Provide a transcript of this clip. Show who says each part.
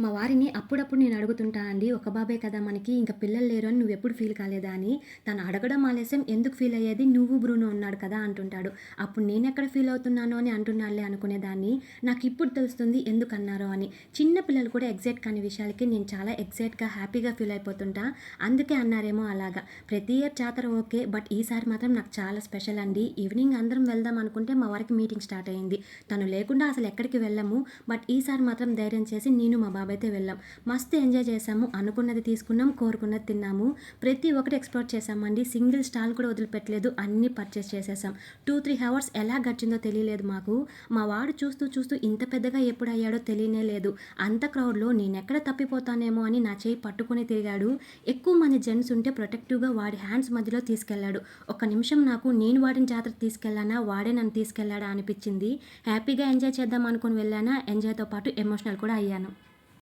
Speaker 1: మా వారిని అప్పుడప్పుడు నేను అడుగుతుంటా అండి. ఒక బాబే కదా మనకి, ఇంక పిల్లలు లేరు అని నువ్వెప్పుడు ఫీల్ కాలేదా అని. తను అడగడం ఆలస్యం, ఎందుకు ఫీల్ అయ్యేది, నువ్వు బ్రూనో ఉన్నాడు కదా అంటుంటాడు. అప్పుడు నేనెక్కడ ఫీల్ అవుతున్నానో అని అంటున్నాడులే అనుకునేదాన్ని. నాకిప్పుడు తెలుస్తుంది ఎందుకన్నారో అని. చిన్న పిల్లలు కూడా ఎగ్జైట్ కాని విషయాలకి నేను చాలా ఎగ్జైట్‌గా, హ్యాపీగా ఫీల్ అయిపోతుంటా. అందుకే అన్నారేమో అలాగా. ప్రతి ఇయర్ జాతర ఓకే. బట్ ఈసారి మాత్రం నాకు చాలా స్పెషల్ అండి. ఈవినింగ్ అందరం వెళ్దాం అనుకుంటే మా వారికి మీటింగ్ స్టార్ట్ అయింది. తను లేకుండా అసలు ఎక్కడికి వెళ్ళము. బట్ ఈసారి మాత్రం ధైర్యం చేసి నేను మా బాబాయ్ అయితే వెళ్ళాం. మస్తు ఎంజాయ్ చేశాము. అనుకున్నది తీసుకున్నాం, కోరుకున్నది తిన్నాము. ప్రతి ఒక్కటి ఎక్స్‌ప్లోర్ చేశామండి. సింగిల్ స్టాల్ కూడా వదిలిపెట్టలేదు. అన్నీ పర్చేస్ చేసేసాం. 2, 3 అవర్స్ ఎలా గడిచిందో తెలియలేదు మాకు. మా వాడు చూస్తూ చూస్తూ ఇంత పెద్దగా ఎప్పుడు అయ్యాడో తెలియనే లేదు. అంత క్రౌడ్‌లో నేనెక్కడ తప్పిపోతానేమో అని నా చెయ్యి పట్టుకొని తిరిగాడు. ఎక్కువ మంది జెంట్స్ ఉంటే ప్రొటెక్టివ్‌గా వాడి హ్యాండ్స్ మధ్యలో తీసుకెళ్ళాడు. ఒక్క నిమిషం నాకు నేను వాడిని జాతరకి తీసుకెళ్ళానా, వాడే నన్ను తీసుకెళ్ళాడా అనిపిచ్చింది. హ్యాపీగా ఎంజాయ్ చేద్దాం అనుకుని వెళ్ళానా, ఎంజాయ్‌తో పాటు ఎమోషనల్ కూడా అయ్యాను.